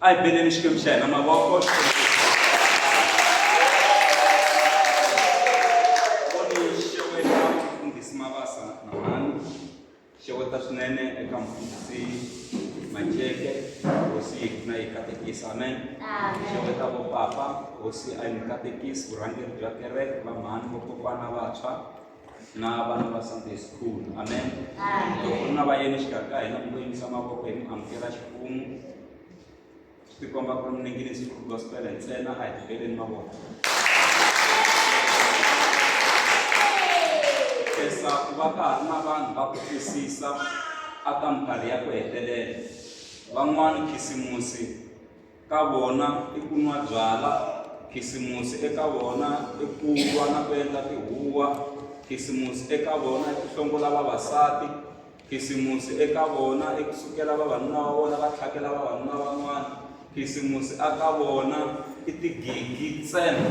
Ai beleni shikemshana mavoko. Oni sheweta mfundisi mabasa namani. Sheweta swinene eka mfundisi Macheke osi kuna ikatekisa amen. Sheweta vo papa osi aikatekisa urangeri bya kereke bamani boko bana bacha na bana ba Sunday school amen. Kuna bayeni shikaka ina muyimisa maboko emu amkera shikumu. Tikomba kwa mwingine siku gospel tena haipeleni maboko. Pesa kubaka n'abantu bakufisisa akamkari yako etelele. Bamwani kisimusi kabona ikunwa jwala kisimusi ekabona ekuwa na kwenda kihuwa kisimusi ekabona ekuhlongola babasati kisimusi ekabona ekusukela babantu wabona bathakela babantu abancane kisimusi akabona itigigi ntsena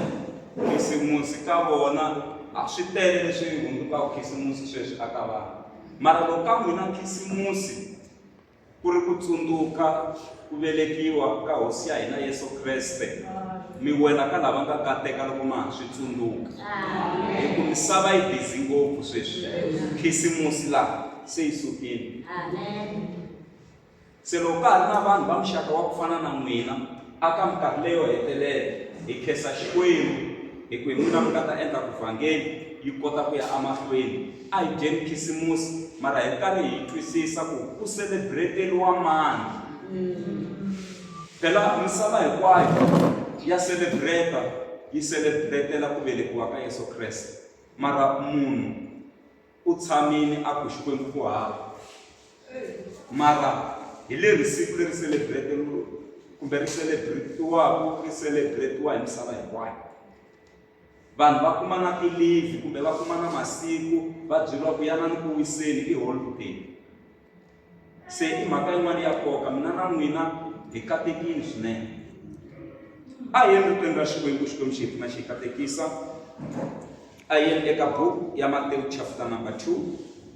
kisimusi kabona aswitele leswi hunduka kisimusi sweswi akavana mara loko ka n'wina kisimusi ku ri ku tsundzuka ku velekiwa ka hosi ya hina Yesu Kreste mi wela ka lava nga kateka loko ma ha swi tsundzuka hi ku misava yi busy ngopfu sweswi kisimusi laha se yi sukile se loko ka ha ri na vanhu va muxaka wa ku fana na n'wina aka minkarhi leyo hetelela hi khensa Xikwembu hi ku hi n'wina mi nga ta endla ku vhangeli yi kota ku ya amahlweni a hi dyeni khisimusi mara hi karhi hi twisisa ku ku celebrateliwa mani phela misava hinkwayo ya celebrata yi celebratela ku velekiwa ka Yesu Kreste mara munhu u tshamini a ku Xikwembu ku hava mara hi le risiku leri celebratiwa kumbe ri celebratiwa hi misava hinkwayo vanhu va kuma na ti-leave kumbe va kuma na masiku va byeriwa ku yana ni ku wiseni i holiday se i mhaka yin'wana ya nkoka mina na n'wina hi katekini swinene a hi yeni ritweni ra Xikwembu xi na xi katekisa a hi yeni eka buku ya Matewu chapter number 2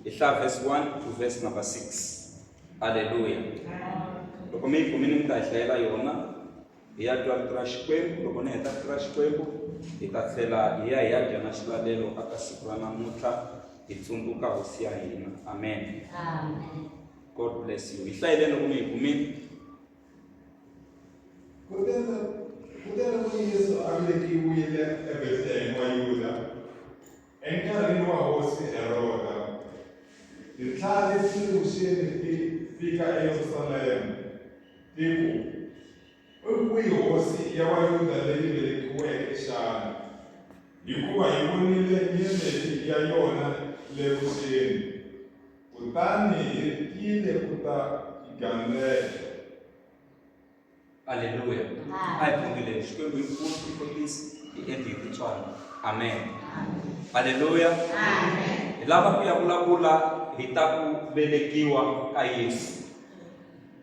hi hlaya verse 1 to verse number 6 haleluya loko mi yi kumini mi ta hi hlayela yona hi ya twa rito ra Xikwembu loko ni heta rito ra Xikwembu hi ta tlhela hi ya dya na xilalelo aka siku ra namuntlha hi tsundzuka hosi ya hina amen. God bless you. Hi hlayeleni loko mi yi kumini. Kutela ku Yesu a velekiwile eBethlehem wa Yuda enkarhini wa hosi Heroda. Tintlha leti vuxeni ti fika eYerusalema ti ku i kwihi hosi ya Vayuda leyi velekiweke xana hikuva hi vonile nyeleti ya yona le vuxeni kutani hi tile ku ta ganela. Haleluya. Ai pongile Xikwembu inkhulu tikotisi hi endli hi titswana amen. Haleluya. Hi lava ku ya vulavula hi ta ku velekiwa ka Yesu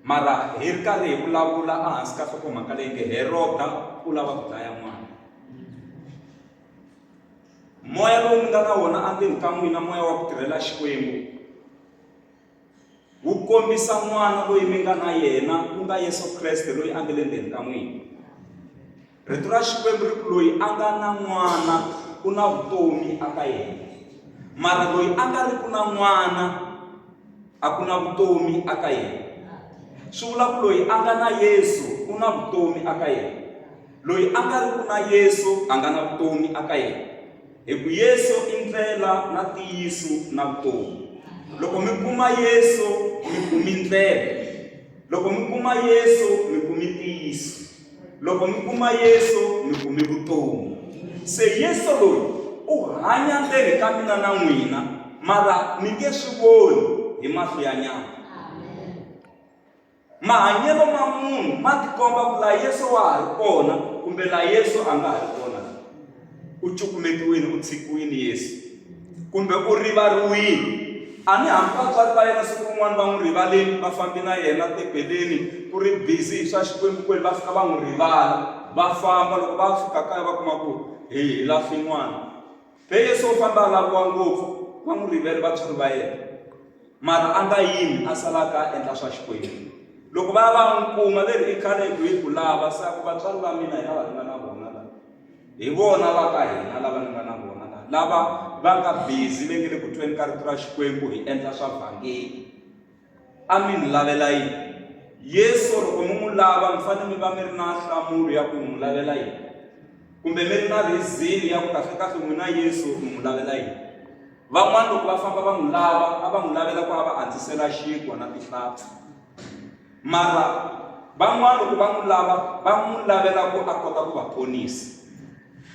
mara hi ri karhi hi vulavula ehansi ka nhlokomhaka leyi nge Heroda u lava ku dlaya n'wana. Moya lowu mi nga na wona endzeni ka n'wina moya wa ku tirhela Xikwembu wu kombisa n'wana loyi mi nga na yena ku nga Yesu Kreste loyi a nga le ndzeni ka n'wina. Rito ra Xikwembu ri ku loyi a nga na n'wana u na vutomi aka yena mara loyi a nga ri ku na n'wana a ku na vutomi aka yena. Swi vula ku loyi a nga na Yesu u na vutomi aka yena loyi a nga ri ku na Yesu a nga na vutomi aka yena hi ku Yesu i ndlela na ntiyiso na vutomi. Loko mi kuma Yesu mi kumi ndlela loko mi kuma Yesu mi kumi ntiyiso loko mi kuma Yesu mi kumi vutomi. Se Yesu loyi u hanya ndzeni ka mina na n'wina mara mi nge swi voni hi mahlo ya nyama. Mahanyelo ma munhu ma tikomba ku la Yesu wa ha ri kona kumbe la Yesu a nga ha ri kona. U cukumekiwile u tshikiwile Yesu kumbe u rivariwile. A ni hambi vatswari va yena siku rin'wana va n'wi rivaleni va fambi na yena tebeleni ku ri busy hi swa Xikwembu kweli va fika va n'wi rivala va famba loko va fika kaya va kuma ku hi lahle n'wana. Be Yesu u famba a laviwa ngopfu va n'wi rivele vatswari va yena mara a nga yimi a salaka a endla swa Xikwembu. loko va nkuma leri i khale hi ku lava sa ku vatswari va mina hi lava ni nga na vona la hi vona va ka hina lava ni nga na vona la lava va nga busy ve nge le ku tweni ka rito ra Xikwembu hi endla swa vhangeli a mi ni lavela yini Yesu loko mi n'wi lava mi fanele mi va mi ri na nhlamulo ya ku n'wi lavela yini kumbe mi ri na reason ya ku kahle n'wina Yesu mi n'wi lavela yini van'wana loko va famba va n'wi lava a va n'wi lavela ku va antswisela xinkwa na tihlampfi mara van'wana loko va n'wi lavela ku a kota ku va ponisa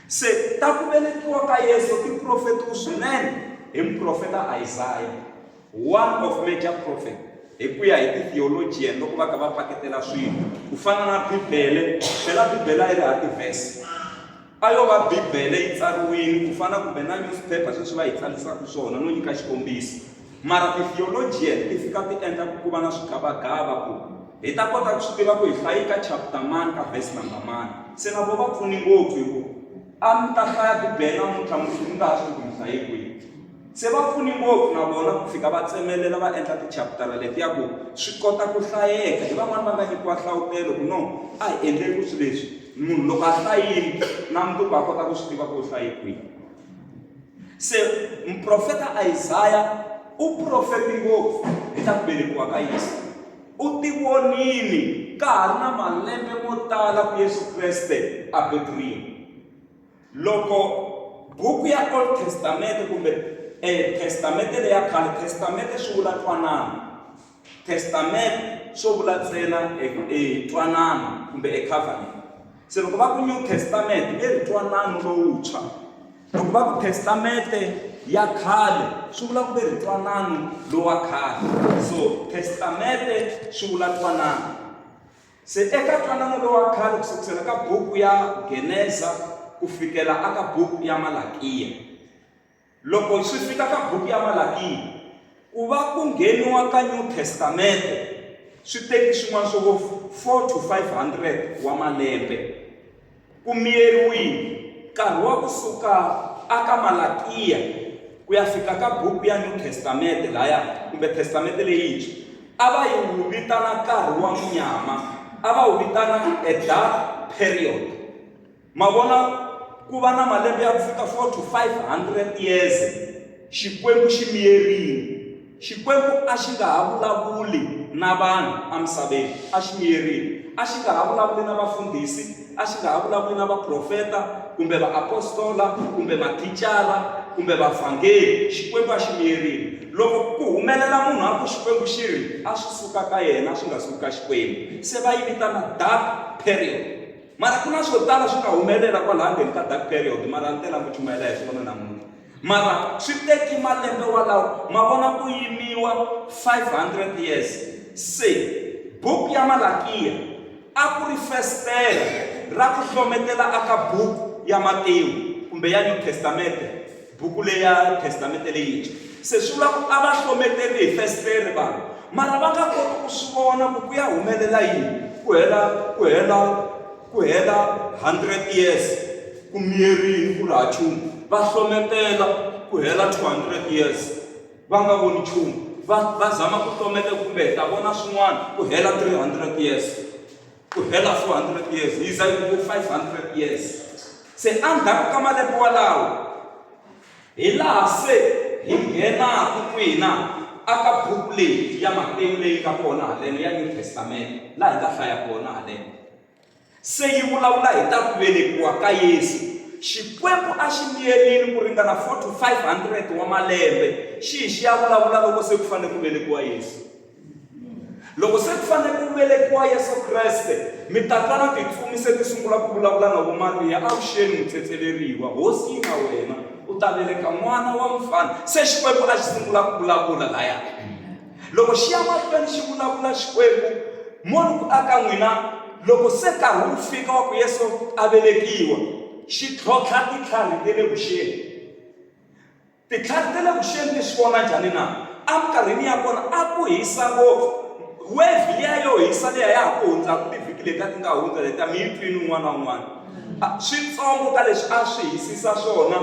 se ta ku velekiwa ka Yesu i profeti swinene hi muprofeta Isaiah one of major prophet hi ku ya hi ti-theologian loko va ka va paketela swilo ku fana na Bibele phela Bibele yi ri ha tivhesi a yo va Bibele yi tsariwile ku fana kumbe na newspaper sweswi va yi tsalisaka swona no nyika xikombiso mara ti-theologian ti fika ti endla ku va na swigavagava ku hi ta kota ku swi tiva ku hi hlayi ka chapter mani ka verse number mani se na vo va pfuni ngopfu hi ku a mi ta hlaya Bibele namuntlha mi nga ha swi ku mi hlayi kwihi se va pfuni ngopfu na vona ku fika va tsemelela va endla tichaptara leti ya ku swi kota ku hlayeka hi van'wana va nga nyikiwa nhlawutelo ku no a hi endleli swilo leswi munhu loko a hlayile na mundzuku a kota ku swi tiva ku u hlaye kwihi se muprofeta Isaiah u profeti ngopfu hi ta ku velekiwa ka Yesu u ti vonini ka ha ri na malembe mo tala ku Yesu Kreste a betriwa loko buku ya Old Testament kumbe testamente leyi ya khale testamente swi vula twanano testament swo vula ntsena twanano kumbe covenant se loko va ku New Testament i ri twanano lowuntshwa loko va ku testamente ya khale swi vula ku ri twanano lowa khale so testamente swi vula twanano se eka twanano lowa khale ku sukela ka buku ya Geneza ku fikela aka buku ya Malakiya loko swi fika ka buku ya Malakiya ku va ku ngheniwa ka New Testament swi teki swin'wana swo 400 to 500 wa malembe ku miyeriwile nkarhi wa kusuka aka Malakiya ku ya fika ka buku ya New Testament laya kumbe testamente leyintshwa a va yi vitana nkarhi wa munyama a va wu vitana a dark period mavona ku va na malembe ya ku fika 400 to 500 years Xikwembu xi miyerile Xikwembu a xi nga ha vulavuli na vanhu emisaveni a xi miyerile a xi nga ha vulavuli na vafundhisi a xi nga ha vulavuli na vaprofeta kumbe vaapostola kumbe mathicara kumbe vafangeli Xikwembu a xi miyerile loko ku humelela munhu a ku Xikwembu xi ri a swi suka ka yena swi nga suki ka Xikwembu se va yi vitana dark period mara ku na swo tala swi nga humelela kwalaha ndzeni ka dark period mara ntela ku chumayela hi swona namuntlha mara swi teki malembe walawo ma vona ku yimiwa 500 years se buku ya Malakiya a ku ri festera ra ku hlometela aka buku ya Matewu kumbe ya New Testament buku leya testamente leyintshwa se swi vula ku a va hlometeli hi festere vanhu mara va nga koti ku swi vona ku ku ya humelela yini ku hela 100 years ku miyerile ku raha nchumu va hlometela ku hela 200 years va nga voni nchumu va zama ku hlometa kumbe ta vona swin'wana ku hela 300 years ku hela 400 years hi za ku 500 years se endzhaku ka malembe walawo hi laha se hi nghenaku kwina aka buku leyi ya Matewu leyi nga kona haleno ya New Testament laha hi nga hlaya kona haleno se yi vulavula hi ta ku velekiwa ka Yesu Xikwembu a xi miyerile ku ringana 400 to 500 wa malembe xi ya vulavula loko se ku fanele ku velekiwa Yesu loko se ku fanele ku velekiwa Yesu Kreste mi ta twana titsumi se ti sungula ku vulavula na vo Mariya avuxeni mutsetseleriwa hosi na wena u ta veleka n'wana wa mfana se Xikwembu a xi sungula ku vulavula laya loko xi ya mahlweni xi vulavula Xikwembu munhu ku aka n'wina loko se nkarhi wu fika wa ku Yesu a velekiwa xi tlhontlha titlhari ta le vuxeni titlhari ta le vuxeni ti swi vona njhani na eminkarhini ya kona a ku hisa ngopfu wave liya yo hisa leya ya ha ku hundzaku tivhiki leti ti nga hundza leti mi yi twini un'wana na un'wana switsongo ka leswi a swi hisisa swona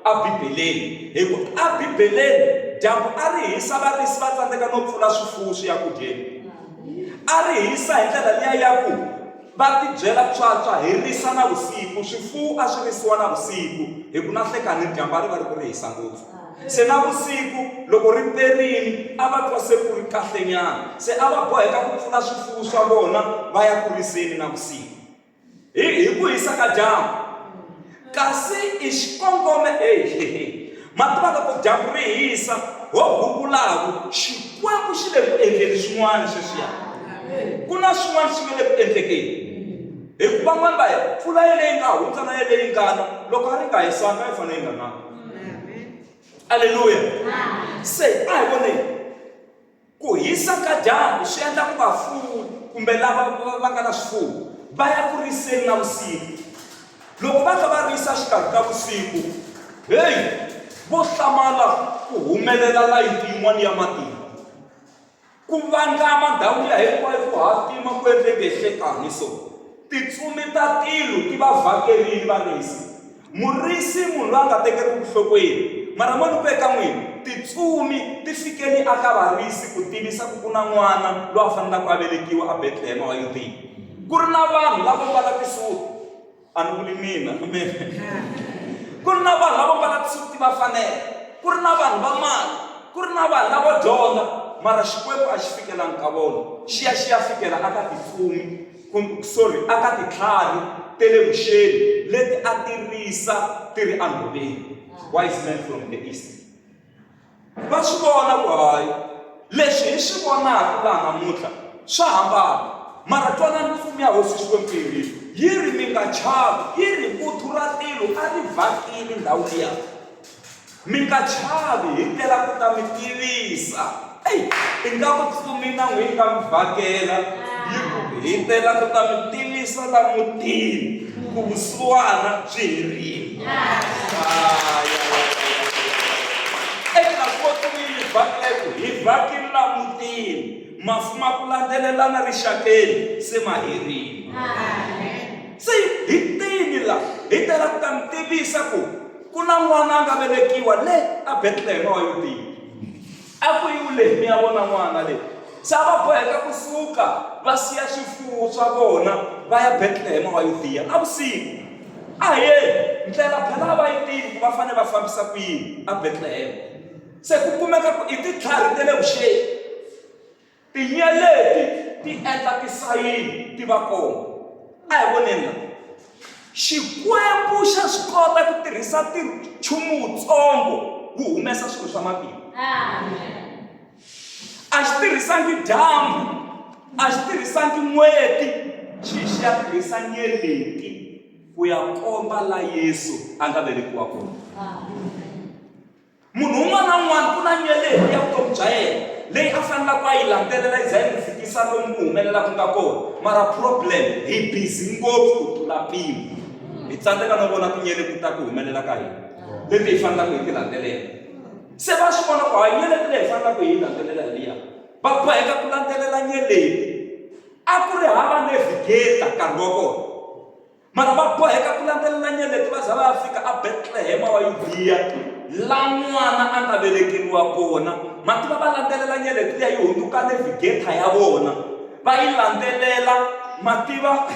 abibeleni hi ku abibeleni dyambu a ri hisa varisi va tsandzeka no pfula swifuwo swi ya ku dyeni a ri hisa hi ndlela liya ya ku va tibyela pswapswa hi risa na vusiku. Swifuwo a swi risiwa na vusiku hi ku na nhlekani dyambu ri va ri ku ri hisa ngopfu. Se na vusiku loko ri perini a va twa se ku ri kahlenyana, se a va boheka ku pfula swifuwo swa vona va ya ku riseni na vusiku hi ku hisa ka dyambu. Kasi i xikongome mativa loko dyambu ri hisa ho gugulaku xikwembu xi le ku endleni swin'wana sweswiya. Ku na swin'wana swi nga le ku endlekeni hi ku van'wani va pfula yeleyi nga hundza na yeleyi ngana loko a ri nga hisanga yi fanele yi nga na. Haleluya. Se a hi voneni ku hisa ka dyambu swi endla ku vafuwi kumbe lava va nga na swifuwo va ya ku riseni na vusiku. Loko va kha va risa xikarhi ka vusiku, vo hlamala ku humelela layiti yin'wana ya matimba, ku vangama ndhawu liya hinkwayo ku hatima ku endleke nhlekani. So titsumi ta tilo ti va vhakerile varisi. Murisi munhu loyi a nga tekeriwi enhlokweni, mara mani ku eka n'wina titsumi ti fikeli aka varisi ku tivisa ku ku na n'wana loyi a fanelaka a velekiwa a Bethlehema wa Yudeya. Ku ri na vanhu lava mbala tisuti, a ni vuli mina, ku ri na vanhu lava mbala tisuti va fanele, ku ri na vanhu va mali, ku ri na vanhu lavo dyondza, mara xikwembu a xi fikelangi ka vona. Xi ya fikela aka titsumi, aka titlhari te le vuxeni leti a ti risa ti ri anhoveni. Wise men from the east va swi vona ku hayi leswi hi swi vonaka laha namuntlha swa hambana, mara twana mfumo ya hosi Xikwembu yi ri mi nga chavi, yi ri vuthu ra tilo a ri vhakile ndhawu liya. Mi nga chavi hi tela ku ta mi tivisa. Ingaku tsumi na n'wina nga mi vhakela hi tela ku ta mi tivisa la mutini ku vusiwana byi herile. Eka kotini hi vhakile la mutini, mafu ma ku landzelelana rixakeni se ma herile. Se hi tini la hi tela ku ta mi tivisa ku na n'wana a nga velekiwa le a Bethlehema wa Yudeya. A ku yule mi ya vona n'wana le, se a va boheka kusuka va siya swifuwo swa vona va ya Bethlehema wa Yudeya navusiku. A hi ndlela phela va yi tivi ku va fanele va fambisa ku yini a Bethlehema. Se ku kumeka ku i titlhari te le vuxeni, tinyeleti ti endla tisayini ti va komba. A hi voneni la Xikwembu xa swi kota ku tirhisa tinchumu wutsongo wu humesa swilo swa matimba. A xi tirhisangi dyambu, a xi tirhisangi n'weti, xi ya tirhisa nyeleti ku ya komba la Yesu a nga velekiwa kona. Munhu un'wana na un'wana ku na nyeleti ya vutomi bya yena leyi a fanelaka a yi landzelela yi za yi n'wi fikisa lomu ku humelela ku nga kona, mara problem hi busy ngopfu ku tlula mpimo. Hi tsandzeka no vona tinyeleti ta ku humelela ka hina leti hi fanelaka hi ti landzelela. Se va swi vona ku hayi nyeleti leyi hi fanelaka hi yi landzelela liya, va boheka ku landzelela nyeleti. A ku ri hava navigata nkarhi wa kona, mara va boheka ku landzelela nyeleti va za va ya fika a Bethlehema wa Yudeya la n'wana a nga velekeriwa kona. Mativa va landzelela nyeleti liya yi hundzuka navigata ya vona, va yi landzelela mativa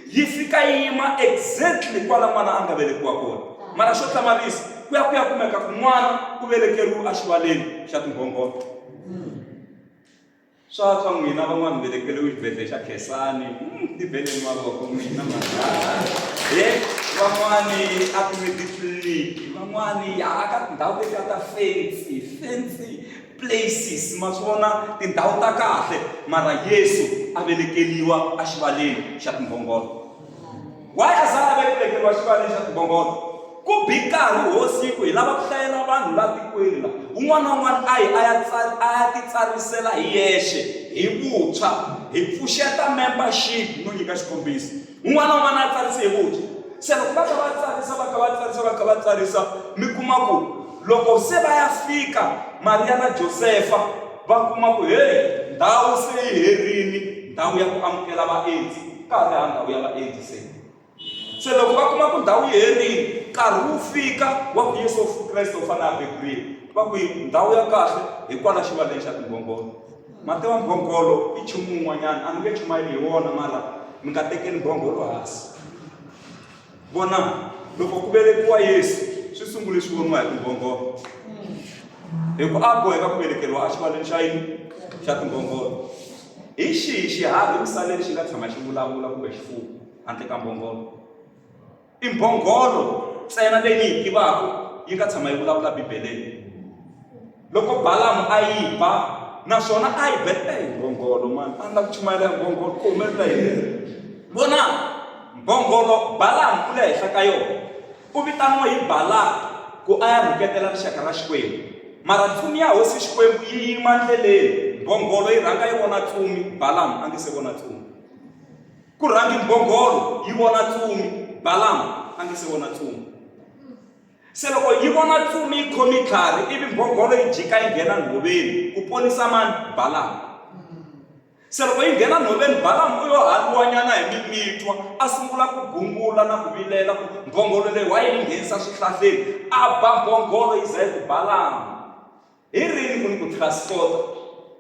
yi fika yi yima exactly kwala n'wana a nga velekiwa kona. Mara swo hlamarisa ku ya kumeka ku n'wana ku velekeriwa exivaleni xa tinghongoto. Swa n'wina van'wana velekeriwe xibedhlele xa Khensani, tibeleni mavoko n'wina van'wani a titliliniki, van'wani aka tindhawu leti ta fancy places, ma swi vona tindhawu ta kahle, mara Yesu a velekeriwa exivaleni xa tinghongoto. Why a za a velekeriwa exivaleni xa tinghongoto? Ku bi nkarhi hosi ku hi lava ku hlayela vanhu la tikweni la, un'wana na un'wana a ya titsarisela hi yexe hi vuntshwa, hi pfuxeta membership no nyika xikombiso. Un'wana na un'wana a tsarise hi vuntshwa. Se loko va kha va tsarisa mi kuma ku loko se va ya fika Maria na Josefa va kuma ku ndhawu se yi herini, ndhawu ya ku amukela vaendzi ka ha ri ndhawu ya vaendzi. Se loko va kuma ku ndhawu yi herini, nkarhi wu fika wa ku Yesu Kreste u fanele a beburiwa, va ku ndhawu ya kahle hikwalaho xivaleni xa tinghongoto. mate wa mbhongolo i chumu un'wanyana a mi nge chumayeli hi wona mara mi nga tekeli mbhongolo hansi. Vona loko ku velekiwa Yesu swi sungule swi voniwa hi timbhongolo. Hikuva a boheka ku velekeriwa exivaleni xa yini xa timbhongolo. Hi xihi xiharhi emisaveni xi nga tshama xi vulavula kumbe xifuwo handle ka mbhongolo? I mbhongolo ntsena leyi ni yi tivaka yi nga tshama yi vulavula Bibeleni. Loko Balamu a yi ba naswona a yi bete hi mbhongolo mani a nga ku chumayela hi mbhongolo ku humelela yini? Vona mbhongolo Balamu u le henhla ka yona u vitaniwa hi Balaka ku a ya rhuketela rixaka ra Xikwembu, mara tsumi ya hosi Xikwembu yi yima ndleleni. Mbhongolo yi rhanga yi vona tsumi, Balamu a nge se vona tsumi. Ku rhangi mbhongolo yi vona tsumi, Balamu a nge se vona tsumi. Se loko yi vona tsumi yi khomi nkarhi ivi mbhongolo yi jika yi nghena nhoveni ku ponisa mani? Balamu. Se loko yi nghena nhoveni Balamu u yo haliwanyana hi mimitwa a sungula ku gungula na ku vilela ku mbhongolo leyi wa yi nghenisa swihlahleni. A ba mbhongolo yi za yi ku Balamu hi rini ku ni ku transporta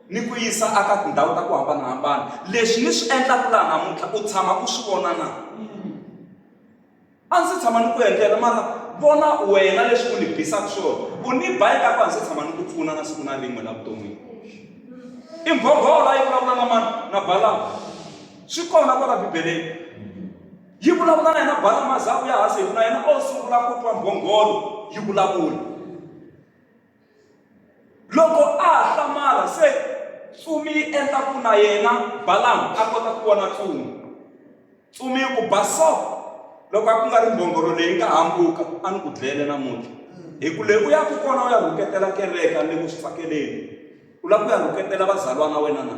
ni ku yisa aka tindhawu ta ku hambanahambana, leswi ni swi endlaka laha namuntlha u tshama u swi vona na? A ndzi tshama ni ku endlela mara vona wena leswi u ni bisaka swona u ni bayika ku a ndzi tshama ni ku pfuna na siku na rin'we la vuton'wini. I mbhongolo yi vulavula na mani? Na Balamu. Swi kona kwala Bibeleni. Yi vulavula na yena Balamu a za ku ya hansi na yena o sungula ku twa mbhongolo yi vulavula. Loko a hlamala se tsumi yi endla ku na yena Balamu a kota ku vona tsumi. Tsumi yi ku baso. Loko a ku nga ri mbhongolo leyi nga hambuka a ni ku dlele namuntlha. Hi ku leyi u ya ku kona u ya rhuketela kereka le ku swifakeleni. U lava ku ya rhuketela vazalwana wena na?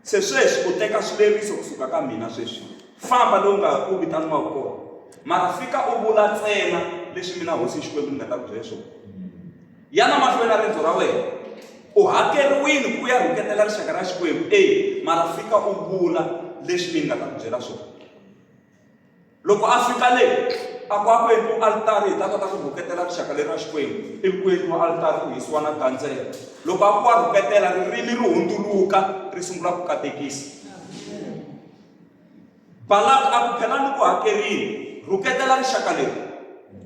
Se sweswi u teka swileriso kusuka ka mina sweswi. Famba lowu nga u vitaniwa kona. Mara fika u vula ntsena leswi mina hosi Xikwembu ni nga ta ku byela swona. Yana mahlweni na rendzo ra wena. U hakeriwile ku ya rhuketela rixaka ra Xikwembu, mara fika u vula leswi ni nga ta ku byela swona. Loko a fika le a ku endliwa altari hi ta kota ku rhuketela rixaka leri ra Xikwembu, ivi ku endliwa altari ku hisiwa na gandzelo. Loko a ku wa rhuketela ririmi ri hundzuluka ri sungula ku katekisa. Balaka a ku phela ni ku hakerile rhuketela rixaka leri.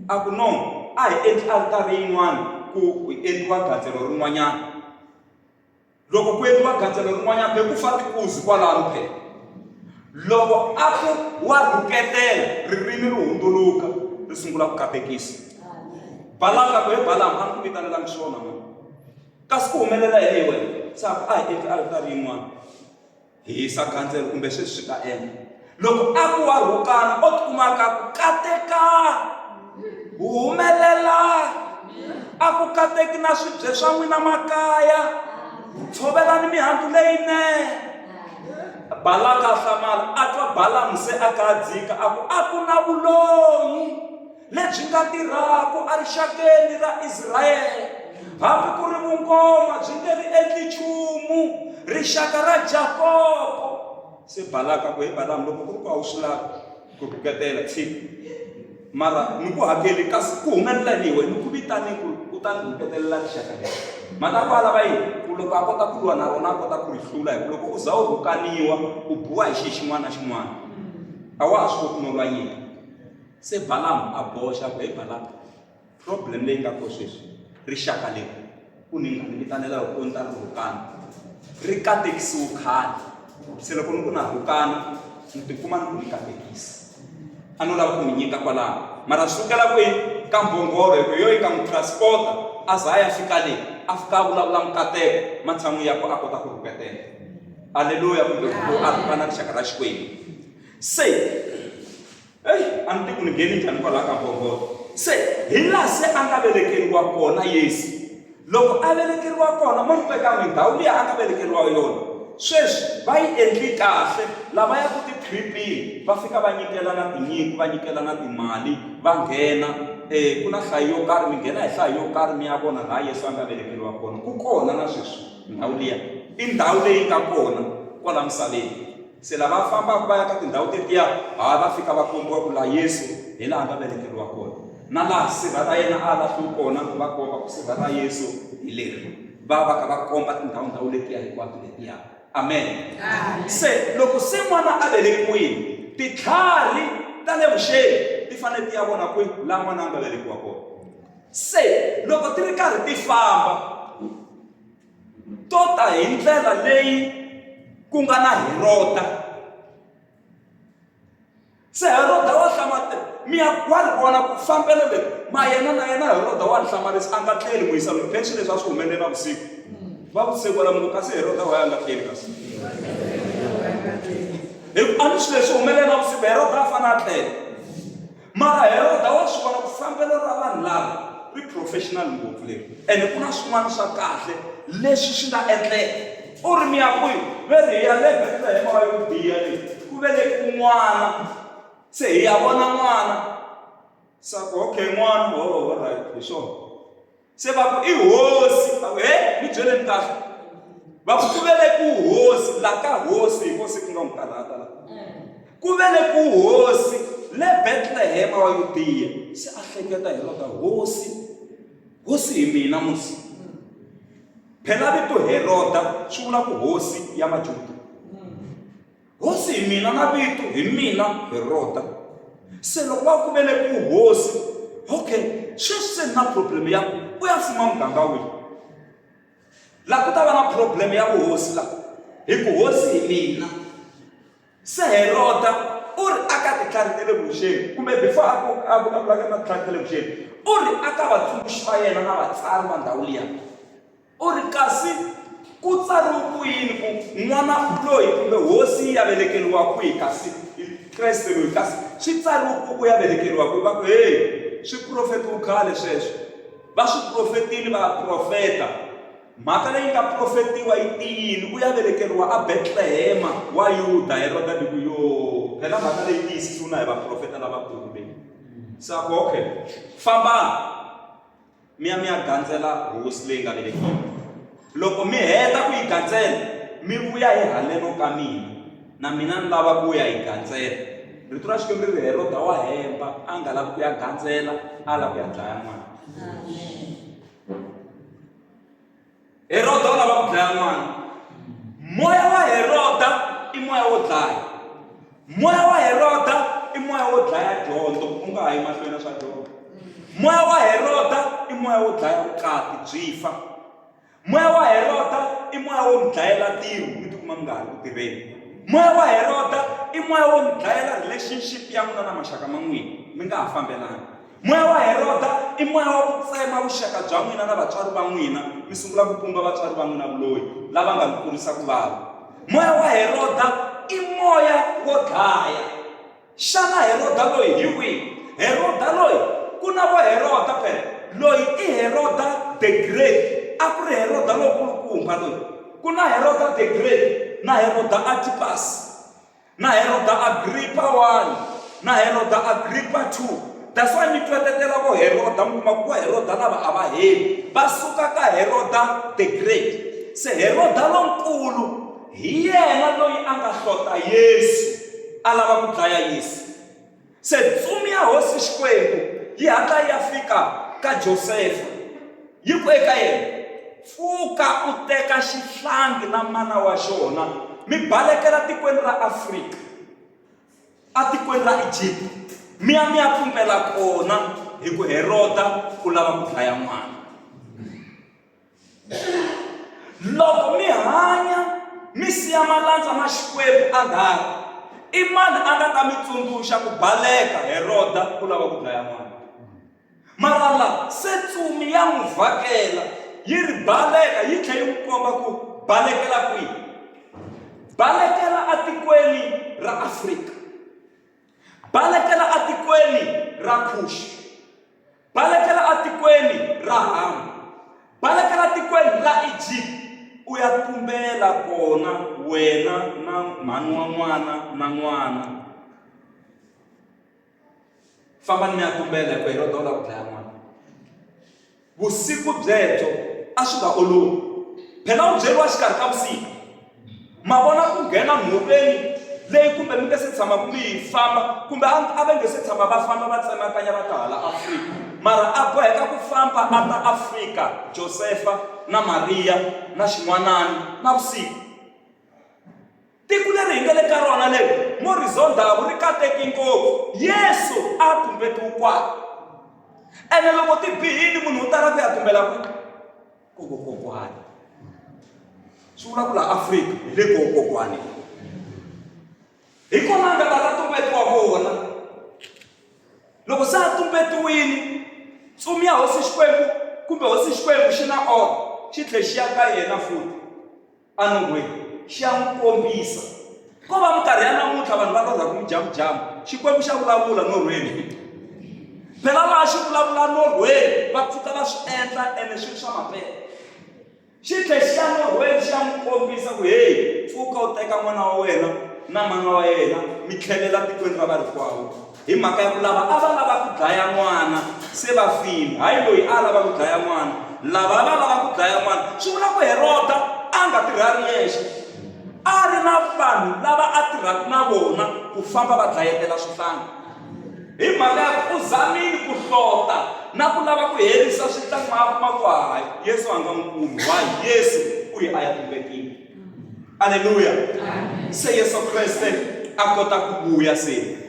A ku no a hi endli altari yin'wana ku endliwa gandzelo rin'wanyana. Loko ku endliwa gandzelo rin'wanyana be ku fa tikuzi kwalano phela. Loko a ku wa rhuketela ririmi ri hundzuluka ri sungula ku katekisa. Balaka ku he Balamu a ni ku vitanelangi swona mani. Kasi ku humelela yini wena? Sa a hi endli altari yin'wana hi hisa gandzelo kumbe sweswi swi ta endla. Loko a ku wa rhukana o tikuma ka ku kateka humelela a ku kateki na swibye swa n'wina makaya, tshovelani mihandzu leyinene. Balaka a hlamala a twa Balamu se a kadzika a ku na vuloyi lebyi nga tirhaku erixakeni ra Israyele, hambi ku ri vunkoma byi nge ri endli nchumu, rixaka ra Jakobo. Se Balaka ku he Balamu loko ku ri ku a wu swi lavi ku rhuketela tshika, mara ni ku hakeli kasi ku humelela ni wena ni ku vitane ku ta ni rhuketelela rixaka leri. Mata ku alava yini? Ku loko a kota ku lwa na rona a kota ku ri hlula. Hi ku loko u za u rhukaniwa u buwa hi xi xin'wana na xin'wana a wa ha swi koti no lwa nyika. Se Balamu a boxa ku he Balaka problem leyi nga ko sweswi rixaka leri u ni nga ni vitanela hi ku ni ta ri rhukana ri katekisiwe khale. Se loko ni ku na rhukana ni tikuma ni ku ni katekisa a no lava ku ni nyika kwalaho, mara sukela kwihi? Ka mbhongolo. Hi ku yo yi ka n'wi transporta a za ya fika le a fika a vulavula mikateko matshan'wini ya ku a kota ku rhuketela. Aleluya. Kumbe ku a rhukana rixaka ra Xikwembu. Se a ni tiku ni ngheni njhani kwalaho ka mbhongolo. Se hi laha se a nga velekeriwa kona Yesu. Loko a velekeriwa kona mo tekangi ndhawu liya a nga velekeriwa yona, sweswi va yi endli kahle. Lava ya ku ti-tripini va fika va nyikela na tinyiko, va nyikela na timali, va nghena ku na nhlayo yo karhi, mi nghena hi nhlayo yo karhi mi ya vona laha Yesu a nga velekeriwa kona. Ku kona na sweswi ndhawu liya i ndhawu leyi nga kona kwala misaveni. Se lava fambaka va ya ka tindhawu tetiya va fika va kombiwa ku laha Yesu hi laha a nga velekeriwa kona, na laha sirha ra yena a lahliwe kona ku va komba ku sirha ra Yesu hi leri. va ka va komba tindhawu letiya hinkwato letiya. Amen. Se loko se n'wana a velekiwile, titlhari ta le vuxeni ti fanele ti ya vona kwihi laha n'wana a nga velekiwa kona. Se loko ti ri karhi ti famba to ta hi ndlela leyi ku nga na Heroda. Se Heroda wa hlamarisa wa ri vona ku fambela leri ma yena na yena Heroda wa ri hlamarisa a nga tleli mu yisa location leswi a swi humelela vusiku. Va vusiku la munhu kasi Heroda wa ya nga tleli kasi. A ni swi leswi humelela vusiku Heroda a fana a tlele. Mara Heroda wa swi vona ku fambelo ra vanhu lava ri professional ngopfu leri. Ene ku na swin'wana swa kahle leswi swi nga endleka. U ri mi ya kwihi? Ve ri hi ya le Bethlehem wa Yudeya leyi ku velekiwe n'wana. Se hi ya vona n'wana. Sako okay n'wana all right hi swona. Se va ku i hosi. Va ku mi byeleni kahle. Va ku velekiwe hosi la ka hosi hi hosi ku nga n'wi karhata la. Ku velekiwe hosi le Bethlehem wa Yudeya. Se a hleketa Heroda hosi hi mina musi. Phela vito Heroda swi vula ku hosi ya Majuda. Hosi hi mina na vito hi mina Heroda. Se loko va ku velekiwe hosi, okay, sweswi na problem ya u ya fuma muganga wihi. La ku ta va na problem ya vuhosi la. Hi ku hosi hi mina. Se Heroda u ri aka titlhari ta le vuxeni kumbe before a vulavulaka na titlhari ta le vuxeni, u ri aka vatsundzuxi va yena na vatsari va ndhawu liya. U ri kasi ku tsariwe ku yini ku n'wana loyi kumbe hosi ya velekeriwa kwihi kasi Kreste loyi kasi swi tsariwe ku ya velekeriwa kwihi. Va ku swi profetiwe khale sweswo. Va swi profetile va profeta. Mhaka leyi nga profetiwa yi tiyini ku ya velekeriwa a Bethlehema wa Yuda. Heroda ni ku yo phela mhaka leyi tiyisisiwa na hi vaprofeta lavakulu leyi. Sako okay, fambani mi ya gandzela hosi leyi nga velekiwa. Loko mi heta ku yi gandzela mi vuya hi haleno ka mina, na mina ni lava ku ya yi gandzela. Rito ra Xikwembu ri Heroda wa hemba a nga lavi ku ya gandzela, a lava ku ya dlaya n'wana. Heroda u lava ku dlaya n'wana. Moya wa Heroda i moya wo dlaya. Moya wa Heroda i moya wo dlaya dyondzo, u nga ha yi mahlweni na swa dyondzo. Moya wa Heroda i moya wo dlaya vukati byi fa. Moya wa Heroda i moya wo mi dlayela tiro mi tikuma mi nga ha ri ku tirheni. Moya wa Heroda i moya wo mi dlayela relationship ya n'wina na maxaka ma n'wina mi nga ha fambelani. Moya wa Heroda i moya wa ku tsema vuxaka bya n'wina na vatswari va n'wina, mi sungula ku pumba vatswari va n'wina vuloyi lava nga mi kurisa ku vava. Moya wa Heroda i moya wo dlaya. Xana Heroda loyi hi wihi? Heroda loyi ku na vo Heroda phela loyi i Heroda the Great. A ku ri Heroda lokulukumba loyi. Ku na Heroda the Great na Heroda Antipas na Heroda Agrippa 1 na Heroda Agrippa 2. That's why mi twatetela vo Heroda mi kuma ku Heroda lava a va heli va suka ka Heroda the Great. Se Heroda lonkulu hi yena loyi a nga hlota Yesu a lava ku dlaya Yesu. Se tsumi ya hosi Xikwembu yi hatla ya fika ka Josefa yi ku eka yena, pfuka u teka xihlangi na mana wa xona mi balekela tikweni ra Afrika, a tikweni ra Egypt, mi ya pfumbela kona hi ku Heroda u lava ku dlaya n'wana. Loko mi hanya mi siya malandza ma Xikwembu endzhaku, i mani a nga ta mi tsundzuxa ku baleka Heroda u lava ku dlaya n'wana. Mara la se tsumi ya n'wi vhakela yi ri baleka, yi tlhela yi n'wi komba ku balekela kwihi. Balekela a tikweni ra Afrika, balekela a tikweni ra Kush, balekela a tikweni ra Ham, balekela tikweni ra Egypt. U ya tumbela kona wena na mhani wa n'wana na n'wana. Famba ni ya tumbela hi ku Heroda u lava ku dlaya n'wana. Vusiku byebyo a swi nga olovi. Phela u byeriwa xikarhi ka vusiku. Ma vona ku nghena nhoveni leyi kumbe mi nge se tshama ku mi yi famba, kumbe a va nge se tshama va famba va tsemakanya va ta hala Afrika. mara a boheka ku famba a ta Afrika, Josefa na Maria na xin'wanani na vusiku. Tiko leri hi nga le ka rona leri Morizondhavu ri kateki ngopfu, Yesu a tumbetiwe kwala. Ene loko ti bihile munhu u tala ku ya tumbela kokwani. Swi vula ku la Afrika hi le kokwani. Hi kona nga ta tumbetiwa kona. Loko se a tumbetiwile, tsumi ya hosi Xikwembu kumbe hosi Xikwembu xi na order, xi tlhe xi ya ka yena futhi anongweni, xi ya n'wi kombisa. Ko va minkarhi ya namuntlha vanhu va lorha ku jamujamu, Xikwembu xa vulavula norhweni. Phela laha xi vulavula norhweni va pfuka va swi endla ene swilo swa mampela. Xi tlhe xi ya norhweni xi ya n'wi kombisa ku heyi, pfuka u teka n'wana wa wena na mana wa yena mi tlhelela tikweni ra varikwawo. Hi mhaka ya ku lava a va lava ku dlaya n'wana se va file, hayi loyi a lava ku dlaya n'wana, lava va lava ku dlaya n'wana. Swi vula ku Heroda a nga tirhi a ri yexe, a ri na vanhu lava a tirhaka na vona ku famba va dlayetela swihlangi. Hi mhaka ya ku u zamile ku hlota na ku lava ku herisa swihlangi, ma ku hayi Yesu a nga n'wi kumi. Why? Yesu u ye a ya tumbetile. Aleluya. Se Yesu Kreste a kota ku vuya se.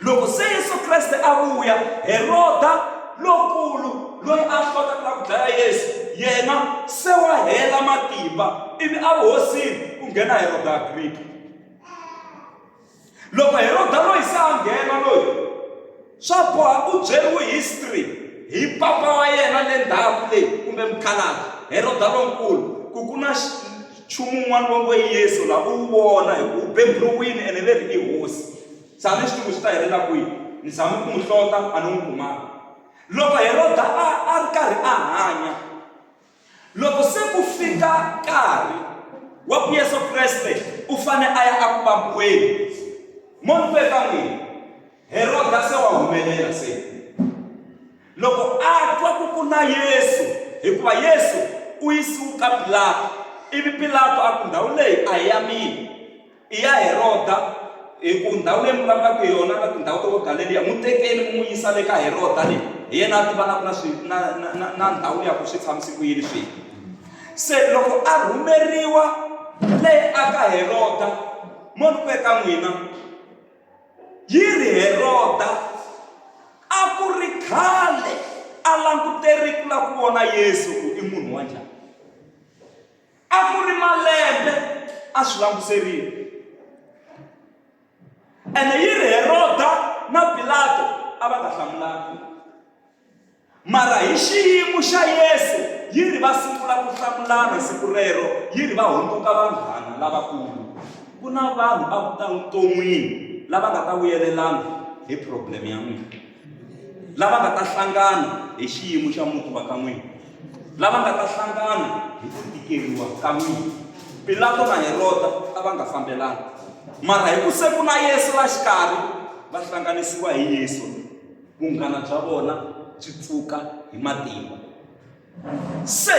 Loko se Yesu Kreste a vuya, Heroda lokulu loyi a hlota ku dlaya Yesu, yena se wa hela matimba, ivi a vuhosini ku nghena Heroda Agrippa. Loko Heroda loyi se a nghena loyi, swa boha u byeriwe history hi papa wa yena le ndzhaku leyi kumbe mukhalabye Heroda lonkulu ku ku na nchumu wun'wana wa ngo Yesu laha u vona hi ku beburiwile ene leri i hosi. Sani xitumu xi ta helela kwihi? Ni zame ku n'wi hlota a ni n'wi kumanga. Loko Heroda a ri karhi a hanya, loko se ku fika nkarhi wa ku Yesu Kreste u fane a ya aku vambiweni, munhu eka n'wina Heroda se wa humelela se. Loko a twa ku ku na Yesu, hikuva Yesu u yisiwe ka Pilato, ivi Pilato a ku ndhawu leyi a hi ya mina, i ya Heroda. Hi ku ndhawu leyi mi vulavulaka hi yona na tindhawu to Galileya, n'wi tekeni mu n'wi yisa le ka Heroda leyi hi yena a tivanaka na ndhawu ya ku swi tshamisi ku yini swihi. Se loko a rhumeriwa leyi aka Heroda, munhu eka n'wina yiri Heroda a ku ri khale a languteri ku la ku vona Yesu ku i munhu wa njhani. A ku ri malembe a swi languserile. Ene yiri Heroda na Pilato a va nga hlamulani, mara hi xiyimo xa Yesu yiri va sungula ku hlamulana siku rero, yiri va hundzuka vanghana lavakulu. Ku na vanhu evuton'wini lava nga ta vuyelelana hi problem ya n'wina, lava nga ta hlangana hi xiyimo xa muti wa ka n'wina, lava nga ta hlangana hi ku tikeriwa ka n'wina. Pilato na Heroda a va nga fambelani, mara hi ku se ku na Yesu la xikarhi va hlanganisiwa hi Yesu, vunghana bya vona byi pfuka hi matimba. Se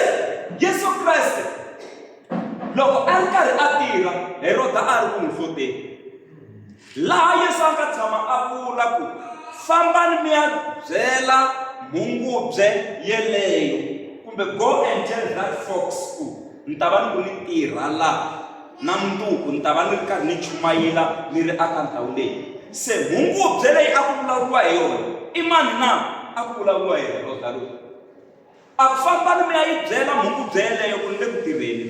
Yesu Kreste loko a ri karhi a tirha, Heroda a ri ku n'wi hloteni. Laha Yesu a nga tshama a vula ku fambani mi ya byela mhungubye yeleyo, kumbe go and tell that fox ku ni ta va ni ku ni tirha laha na mundzuku ni ta va ni ri karhi ni chumayela ni ri aka ndhawu leyi. Se mhungubye leyi a ku vulavuriwa hi yona i mani na? A ku vulavuriwa hi Heroda loyi. A ku fambani mi ya yi byela mhungubye yeleyo ku ni le ku tirheni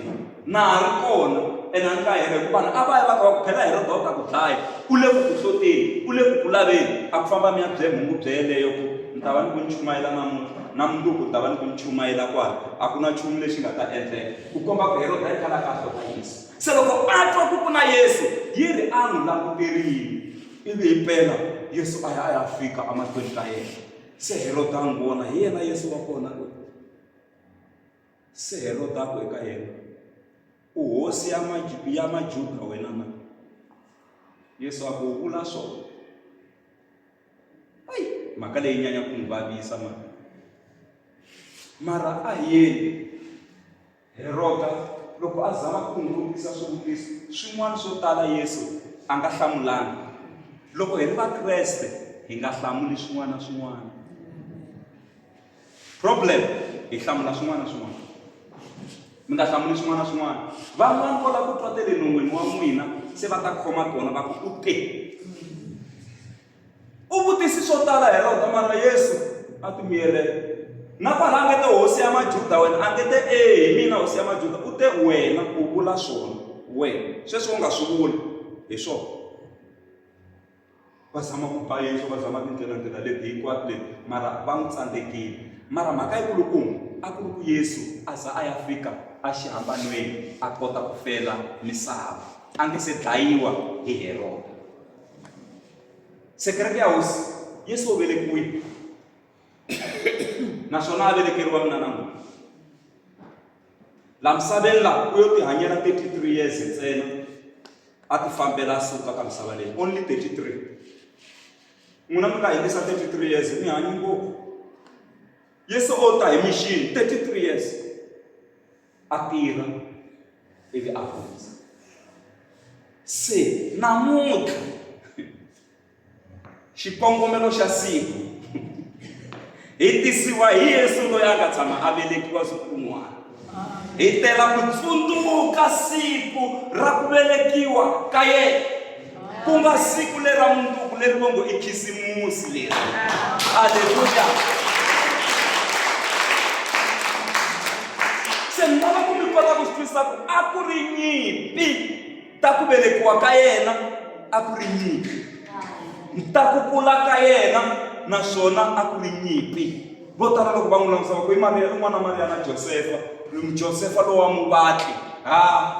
na ha ri kona ene a ni nga hera, hikuva a va ya va ka va ku phela Heroda u ta ku dlaya, u le ku ku hloteni, u le ku ku laveni. A ku famba mi ya byela mhungubye yeleyo ku ni ta va ni ku ni chumayela namuntlha na mundzuku ni ta va ni ku ni chumayela kwala. A ku na nchumu lexi nga ta endleka, ku komba ku Heroda yi kala ka hlota Yesu. Se loko a twa ku ku na Yesu, yiri a n'wi languterile, ivi hi mpela Yesu a ya fika emahlweni ka yena. Se Heroda a n'wi vona hi yena Yesu wa kona loyi. Se Heroda a ku eka yena, u hosi ya Majuda wena na? Yesu a ku u vula swona. Ai, mhaka leyi nyanya ku n'wi vavisa mara a hi yeni Heroda loko a zama ku n'wi vutisa swivutiso swin'wana swo tala Yesu a nga hlamulanga. Loko hi ri Vakreste hi nga hlamuli swin'wana na swin'wana. problem hi hlamula swin'wana na swin'wana, mi nga hlamuli swin'wana na swin'wana. Van'wana va lava ku twa te le non'wini wa n'wina se va ta khoma tona va ku u te u vutisi swo tala hi rona mara Yesu a ti miyelela. Na kwala a nge te hosi ya Majuda wena, a nge te hi mina hosi ya Majuda, u te wena u vula swona wena, sweswo u nga swi vuli hi swona. Va zama ku ba Yesu, va zama tindlela leti hinkwato leti, mara va n'wi tsandzekile. Mara mhaka yi kulukumba a ku ri ku Yesu a za a ya fika a xihambanweni a kota ku fela misava, a nge se dlayiwa hi Herode. Se kereke ya hosi Yesu u velekiwile naswona a velekeriwa mina na n'wina. La misaveni la u yo ti hanyela 33 years ntsena, a ti fambela suka ka misava leyi, only 33. N'wina mi nga hetisa 33 years mi hanyi ngopfu. Yesu o ta hi mission 33 years a tirha ivi a hundza. Se namuntlha xikongomelo xa siku hi tisiwa hi Yesu loyi a nga tshama a velekiwa siku rin'wana. Hi tela ku tsundzuka siku ra ku velekiwa ka yena, ku nga siku lera mundzuku leri va ngo i khisimusi leri. Haleluya. Se ni lava ku mi kota ku swi twisisa ku a ku ri nyimpi ta ku velekiwa ka yena, a ku ri nyimpi ta ku kula ka yena, naswona a ku ri nyimpi. Vo tala loko va n'wi langusa ku i n'wana Mariya na Josefa lowu wa muvatli,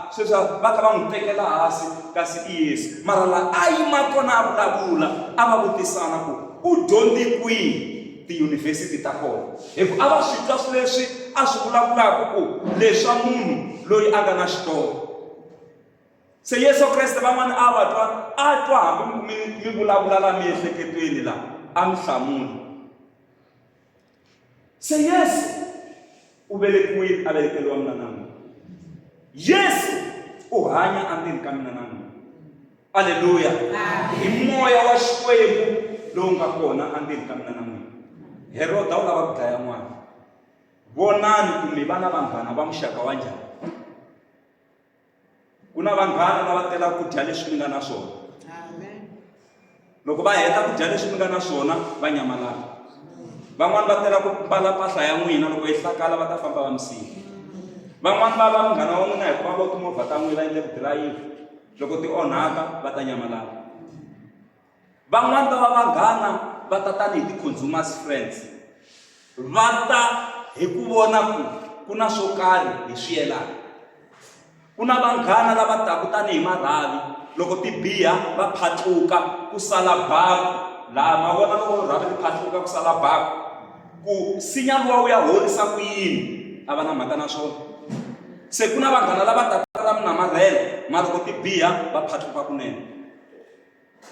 sweswo va kha va n'wi tekela hansi, kasi i Yesu. Mara la a yima kona a vulavula, a va vutisana ku u dyondzi kwihi tiyunivhesiti ta kona, hi ku a va swi twa leswi a swi vulavulaka ku leswa munhu loyi a nga na xitori. Se Yesu Kreste van'wana a twa hambi mi vulavula la miehleketweni la, a mi hlamula. Se Yesu u velekiwile, a velekeriwa mina na n'wina. Yesu u hanya endzeni ka mina na n'wina. Aleluya. Hi moya wa Xikwembu lowu nga kona endzeni ka mina na n'wina. Herode u lava ku dlaya n'wana. Vonani ku mi va na vanghana va muxaka wa njhani. Ku na vanghana lava telaka ku dya leswi mi nga na swona. Loko va heta ku dya leswi mi nga na swona va nyamalala. Van'wana va tela ku mbala mpahla ya n'wina, loko yi hlakala va ta famba va misika. Van'wana va vanghana wa n'wina hikuva va timovha ta n'wina endle ku dirayivha, loko ti onhaka va ta nyamalala. Van'wana va vanghana va ta tani hi ti-consumers friends, va ta hi ku vona ku na swo karhi hi swi yelana. Ku na vanghana lava taka tani hi marhavi, loko ti biha va phatluka ku sala baku. Laha ma vona loko rhavi ti phatluka ku sala baku, ku sinya luwa wu ya horisa ku yini, a va na mhaka na swona. Se ku na vanghana lava taka la minamarhelo, mara loko ti biha va phatluka kunene.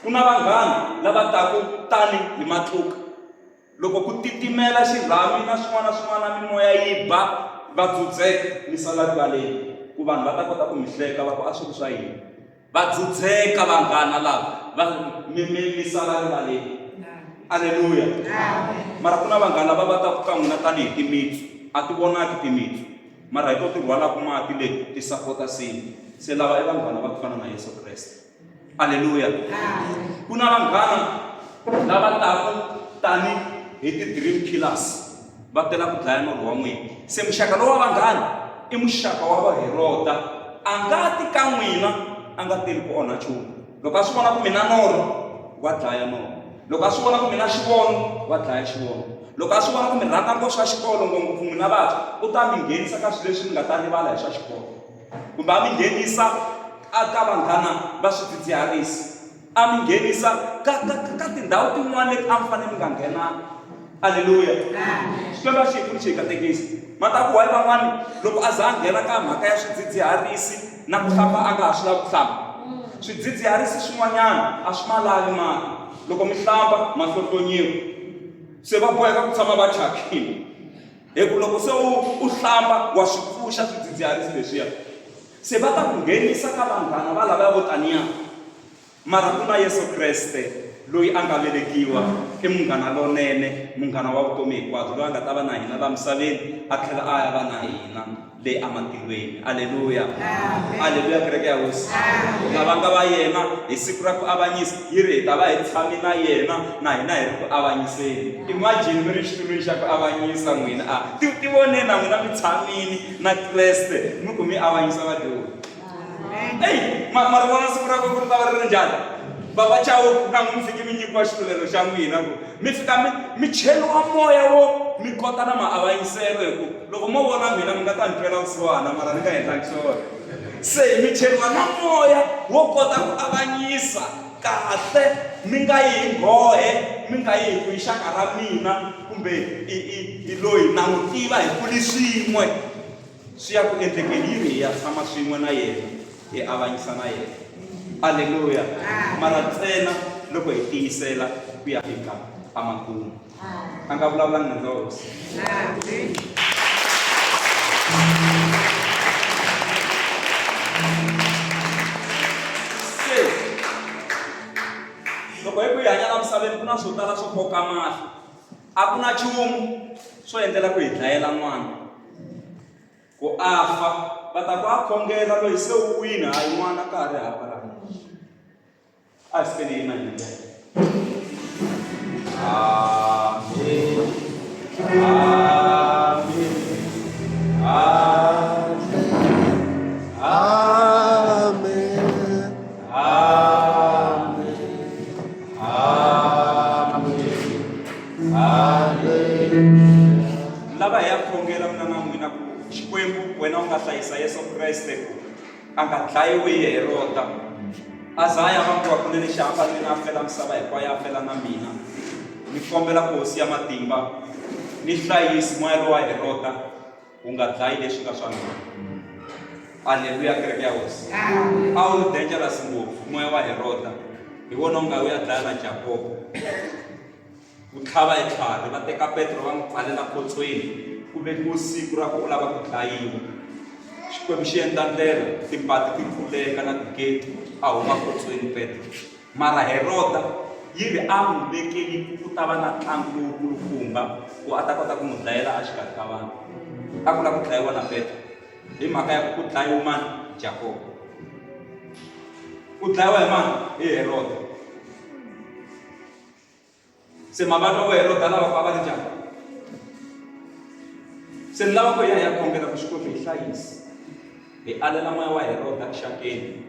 Ku na vanghana lava taka tani hi matluka, loko ku titimela xirhami na swin'wana na swin'wana, mimoya yi ba, va dzudzeka mi sala rivaleni, ku vanhu va ta kota ku mi hleka va ku a swi ri swa yini. Va dzudzeka vanghana lava va mi sala rivaleni. Aleluya. Mara ku na vanghana va taka ka n'wina tani hi timitsu, a ti vonaki timitsu, mara hi to ti rhwalaka mati leti ti sapota sini. Se lava i vanghana va ku fana na Yesu Kreste. Aleluya. Ku na vanghana lava taka tani hi ti-dream killers, va tela ku dlaya norho wa n'wina. Se muxaka lowu wa vanghana i muxaka wa vaHeroda, a nga ti ka n'wina a nga teli ku onha nchumu. Loko a swi vona ku mina norho wa dlaya norho, loko a swi vona ku mina xivono wa dlaya xivono, loko a swi vona ku mi rhandza ngopfu swa xikolo ngopfu n'wina vantshwa, u ta mi nghenisa ka swilo leswi mi nga ta rivala hi swa xikolo, kumbe a mi nghenisa ka vanghana va swidzidziharisi, a mi nghenisa ka tindhawu tin'wana leti a mi fanele mi nga nghenanga. Aleluya. Xikwembu xi hi pfuni xi hi katekisa. Ma ta ku wayi van'wani loko a za a nghena ka mhaka ya swidzidziharisi na ku hlamba a nga ha swi lavi ku hlamba. Swidzidziharisi swin'wanyana a swi ma lavi mati, loko mi hlamba ma hlohlonyiwa, se va boheka ku tshama va thyakile. Hi ku loko se u hlamba wa swi pfuxa swidzidziharisi leswiya. Se va ta ku nghenisa ka vanghana va lavaya vo taniya, mara ku na Yesu Kreste loyi a nga velekiwa i munghana lonene, munghana wa vutomi hinkwabyo, loyi a nga ta va na hina laha misaveni a tlhela a ya va na hina leyi ematilweni. Aleluya, aleluya, kereke ya hosi. Lava nga va yena hi siku ra ku avanyisa yi ri hi ta va hi tshame na yena na hina hi ri ku avanyiseni. Imagine mi ri xitulwini xa ku avanyisa n'wina ti voneni na n'wina mi tshamini na Kreste mi ku mi avanyisa vadyohi. Mara vona siku ra ku ri ta va ri ri njhani? Baba chawo na mi fiki mi nyikiwa xitulelo xa n'wina ku mi fika mi cheriwa moya wo mi kota na maavanyiselo, hi ku loko mo vona mina mi nga ta ni twela vusiwana mara ni nga endlangi swona. Se mi cheriwa na moya wo kota ku avanyisa kahle, mi nga yi nghohe, mi nga yi hi ku xaka ra mina kumbe i loyi na n'wi tiva hi kuli swin'we, swi ya ku endlekeni yi ri hi ya tshama swin'we na yena hi avanyisa na yena. Aleluya, mara ntsena loko hi tiyisela ku ya fika emakumu. A nga vulavulanga na hosi. Se loko hi ku hi hanya la misaveni ku na swo tala swo koka mahlo, a ku na nchumu swo endlela ku hi dlayela n'wana ku a fa va ta ku a khongela loyi se u wini, hayi n'wana ka ha ri hava laha. A hi fikeni yina hi ndlela. Amen, amen, amen, amen. Lava hi ya khongela mina na n'wina ku Xikwembu wena u nga hlayisa Yesu Kreste ku a nga dlayiwi hi Herota. Azaya vangu wa kunene xihambanile na fela misava hinkwayo a fela na mina. Ni kombela ku hosi ya matimba ni hlayisi moya lowa Herota wu nga dlayi leswi nga swa mina. Aleluya, kereke ya hosi. A wu ri dangerous ngopfu moya wa Herota, hi wona u nga wu ya dlaya na Jakobo. Wu tlhava hi tlhari, va teka Petro va n'wi pfalela potsweni ku vekiwa siku ra ku u lava ku dlayiwa. Xikwembu xi endla ndlela, timbati ti pfuleka na tigeti, a huma potsweni Petro. Mara Herota yi ri a n'wi vekeli ku ta va na ntlangu lowukulukumba ku a ta kota ku n'wi dlayela a xikarhi ka vanhu. A ku lava ku dlayiwa na Petro hi mhaka ya ku dlayiwa mani? Jakobo. Ku dlayiwa hi mani? Hi Herota. Se mavana wa Herota lava ku a va ri njhani? Se ni lava ku hi ya khongela ku Xikwembu hi hlayisi, hi alela moya wa Herota exakeni.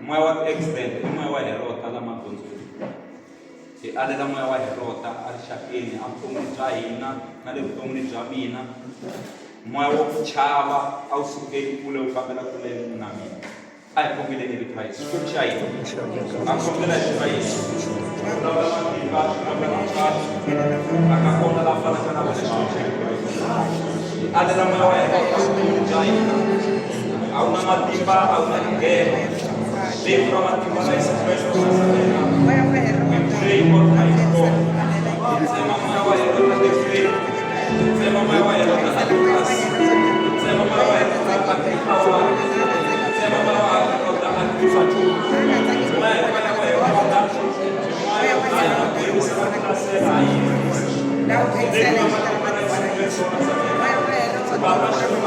Moya wa ti-accident i moya wa Herota la magondzweni. Hi alela moya wa Herota a rixakeni, a vuton'wini bya hina na le vuton'wini bya mina. Moya wo chava a wu sukeli kule wu fambela kule na mina. A hi khongeleni vito ra Yesu. Xikwembu xa hina a khongela hi vito ra Yesu. Vulavula matimba, vulavula ntswalo, a nga kona la fanaka na leswi alela moya wa Herota vuton'wini bya hina. A wu na matimba, a wu na tingelo. Vito ra matimba la Yesu Kreste wa Nazareta. We pray for my God. Sema moya wa Herota defeat. Sema moya wa Herota adukas. Sema moya wa Herota akihawa. Sema moya wa Herota akifatu. Moya wa Herota moya wa Herota sema Yesu. Ndio maana Yesu Kriste wa Nazareta. Baba shukuru.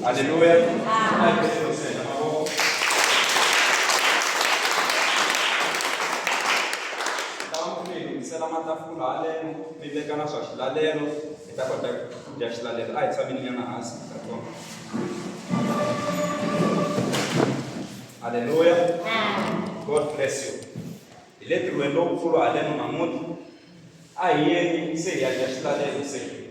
Aleluya. Sela matafula aleno, mi veka na swa xilalelo, hi ta kota ku dya xilalelo. A hi tshameni nyana hansi. Aleluya. God bless you. Hi le ntirhweni lowukulu haleno namuntlha. A hi yeni se hi ya dya xilalelo se.